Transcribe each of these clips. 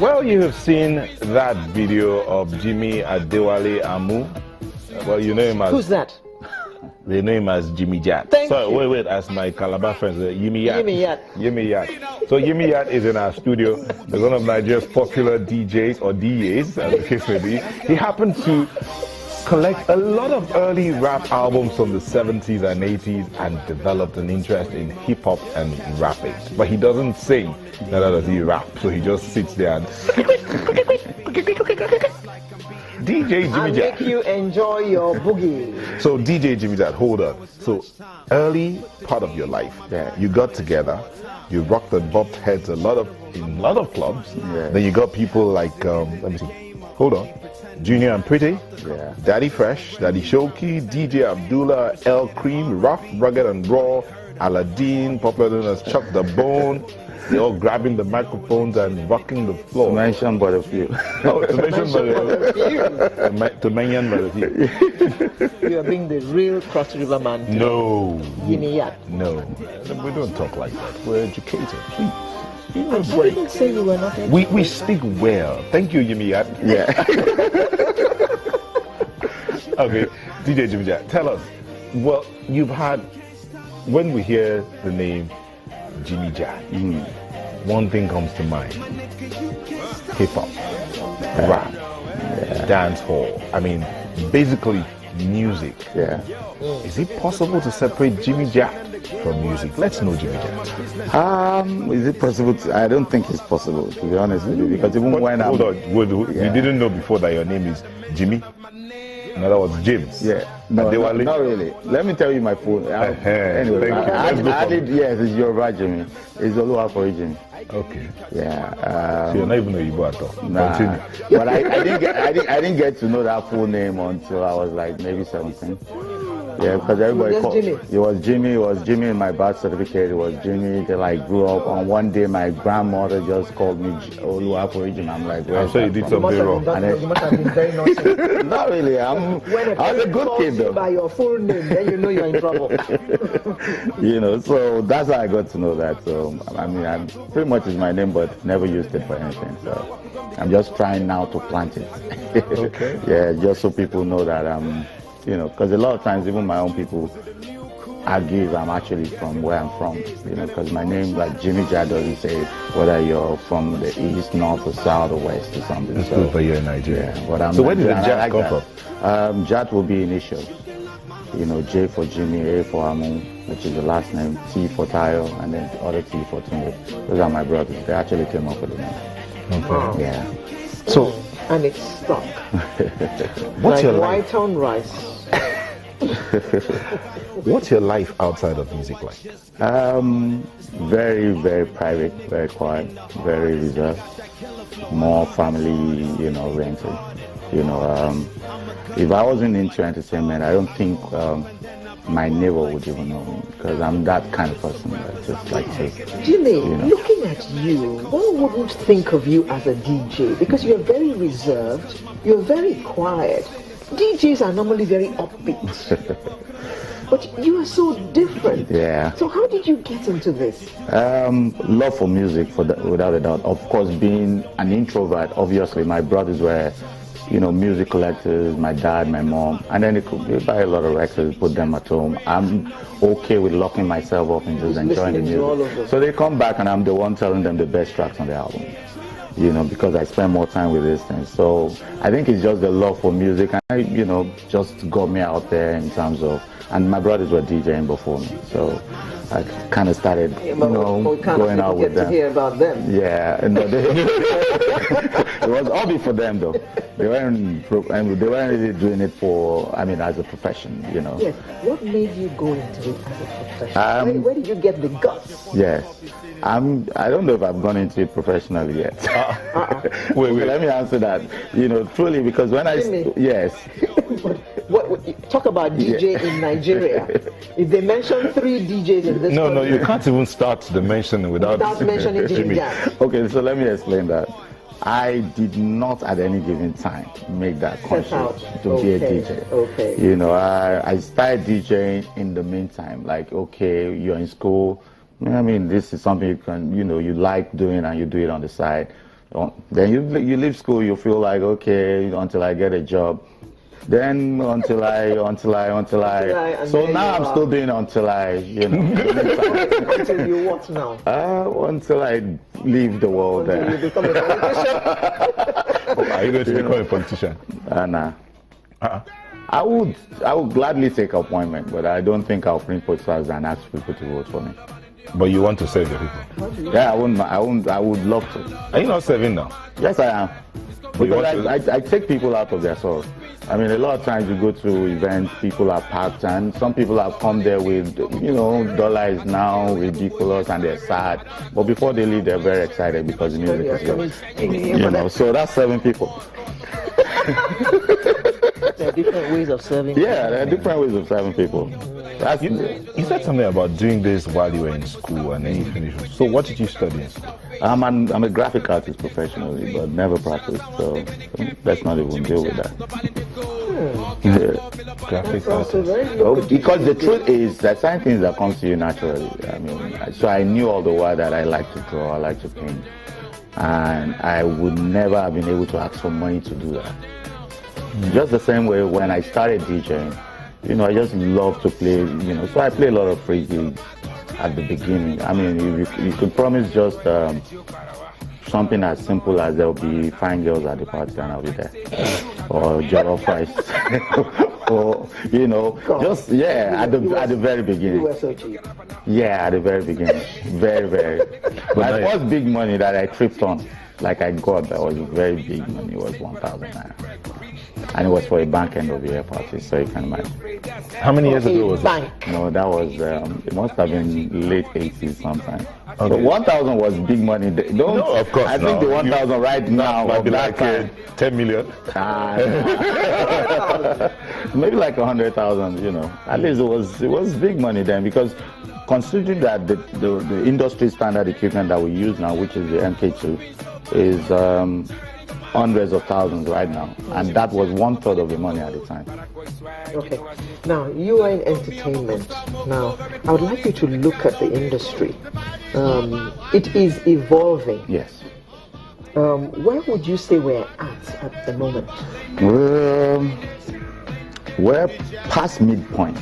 Well, you have seen that video of Jimmy Adewale Amu. Well, you know him as... Who's that? They know him as Jimmy JATT. Thank Sorry, you. wait, as my Calabar friends, Yimi Yatt. Yimi Yatt. Yimi Yatt. So Yimi Yatt is in our studio. He's one of Nigeria's popular DJs, or DAs, as the case may be. He happens to collect a lot of early rap albums from the 70s and 80s and developed an interest in hip-hop and rapping. But he doesn't sing, neither does he rap. So he just sits there and... DJ Jimmy JATT. Make you enjoy your boogie. So DJ Jimmy JATT, hold on. So early part of your life, you got together, you rocked and bopped heads in a lot of clubs. Yeah. Then you got people like let me see, hold on, Junior and Pretty, Daddy Fresh, Daddy Shoki, DJ Abdullah, El Cream, Rough, Rugged and Raw, Aladdin, popular known as Chuck the Bone. They're all grabbing the microphones and rocking the floor. To mention but a few. Oh, to mention but a few. To mention but a few. You are being the real Cross River man. No. Yimi Yatt. No. We don't talk like that. We're educated, please. I didn't say you were not educated. We speak well. Thank you, Yimi Yatt. Yeah. Okay, DJ Jimmy JATT, tell us. Well, you've had, when we hear the name Jimmy JATT, one thing comes to mind: hip hop, rap, dance hall. I mean, basically music. Yeah. Is it possible to separate Jimmy JATT from music? Let's know Jimmy JATT. Is it possible to, I don't think it's possible, to be honest with you, because even when hold on, you didn't know before that your name is Jimmy? In other words, James. Yeah. No, not really. Let me tell you my full. Anyway, yes, it's Yoruba Jimmy. It's Oluwafori Jimmy. Okay. Yeah. So you're not even a Igbo at all. Nah. Continue. But I didn't get to know that full name until I was like maybe 17. Yeah, because everybody called it was Jimmy in my birth certificate. It was Jimmy that I grew up on. One day my grandmother just called me Oluwafori Jimmy. I'm like, I'm sure you did something wrong. You must have been very naughty. Not really. I was a good kid though. By your full name, then you know you're in trouble. So that's how I got to know that. So I mean, I'm pretty much is my name, but never used it for anything. So I'm just trying now to plant it. Okay. Yeah, just so people know that I'm. Because a lot of times even my own people argue I'm actually from where I'm from, because my name, like Jimmy JATT, doesn't say whether you're from the east, north, or south, or west, or something. It's good for you in Nigeria. Yeah, but I'm so where did the JATT come from? JATT will be initial. J for Jimmy, A for Amu, which is the last name, T for Tayo, and then the other T for Tunde. Those are my brothers. They actually came up with the name. Okay. Yeah. So. And it's stuck. What's like your life? white on rice. What's your life outside of music like? Very, very private, very quiet, very reserved, more family, oriented. If I wasn't into entertainment, I don't think my neighbor would even know me, because I'm that kind of person that just like to. Jimmy, looking at you, one wouldn't think of you as a DJ because you're very reserved, you're very quiet. DJs are normally very upbeat. But you are so different. Yeah. So how did you get into this? Love for music, without a doubt. Of course, being an introvert, obviously my brothers were, music collectors, my dad, my mom, and then they buy a lot of records, put them at home. I'm okay with locking myself up and just enjoying the music. So they come back and I'm the one telling them the best tracks on the album. Because I spend more time with these things. So I think it's just the love for music, and just got me out there in terms of, and my brothers were DJing before me, so I kind of started, going out with them. To hear about them. Yeah, no, it was hobby for them though. They weren't really doing it for, as a profession, Yes. What made you go into it as a profession? Where did you get the guts? Yes. I don't know if I've gone into it professionally yet. Wait. Let me answer that. Truly, because when yes. What talk about DJ in Nigeria? If they mention 3 DJs in this country, you can't even start the mentioning without mentioning Jimmy JATT. Okay, so let me explain that. I did not at any given time make that conscious to be a DJ. Okay. I started DJing in the meantime. Like, okay, you're in school. This is something you can, you like doing, and you do it on the side. Then you leave school, you feel like, okay, until I get a job. Then until I. So now I'm still doing until I, Until you what now? Until I leave the world. Until you become a politician? Are you going to become a politician? Nah. I would gladly take appointment, but I don't think I'll print posters and ask people to vote for me. But you want to serve the people? Yeah, I would love to. Are you not serving now? Yes, I am. Because I take people out of their sorrow. I mean, a lot of times you go to events, people are packed, and some people have come there with, dollar is now ridiculous and they're sad. But before they leave, they're very excited because the music is good. So that's 7 people. There are different ways of serving. Yeah, there are different ways of serving people. You said something about doing this while you were in school and then you finished. So what did you study in school? I'm a graphic artist professionally, but never practiced, so let's not even deal with that. Yeah. Graphic artist. Because the truth is that certain things that comes to you naturally. I mean, so I knew all the while that I like to draw, I like to paint, and I would never have been able to ask for money to do that. Just the same way when I started DJing, I just love to play, so I play a lot of free gigs at the beginning. I mean, you could promise just something as simple as there'll be fine girls at the party and I'll be there. Or jollof rice. Or, at the very beginning. You were so cheap. Yeah, at the very beginning. Very, very. My first big money that I tripped on, like I got, that was very big money, was 1,000 naira. And it was for a bank end of the year party, so you can imagine. How many years ago was it? No, that was, it must have been late 80s sometime. Okay. So 1,000 was big money. No, of course. I think the 1,000 right now might be like 10 million. Maybe like 100,000, At least it was big money then, because considering that the industry standard equipment that we use now, which is the MK2, is hundreds of thousands right now, and that was 1/3 of the money at the time. Okay, now you are in entertainment. Now I would like you to look at the industry. It is evolving. Yes. Where would you say we're at the moment? We're past midpoint,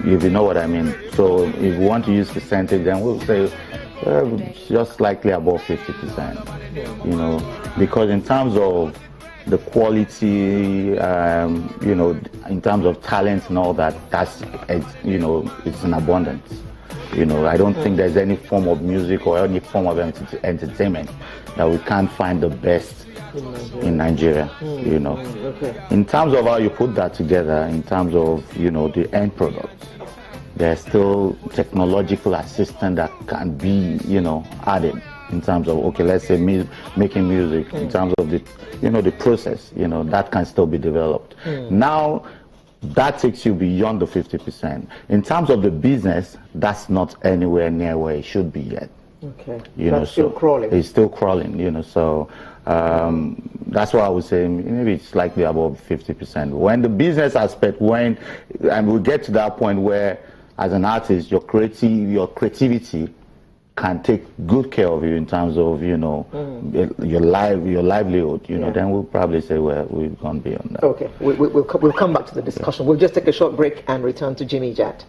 if you know what I mean. So if we want to use percentage, then we'll say just slightly above 50%, because in terms of the quality, in terms of talent and all that, it's in abundance. I don't think there's any form of music or any form of entertainment that we can't find the best in Nigeria, Okay. In terms of how you put that together, in terms of, the end product, there's still technological assistance that can be, added in terms of, okay, let's say making music, in terms of the process, that can still be developed. Now, that takes you beyond the 50%. In terms of the business, that's not anywhere near where it should be yet. Okay. That's still crawling. It's still crawling, so that's why I would say maybe it's slightly above 50%. When the business aspect, and we get to that point where, as an artist, your creativity can take good care of you in terms of, your livelihood, then we'll probably say, well, we've gone beyond that. Okay, we'll come back to the discussion. We'll just take a short break and return to Jimmy JATT.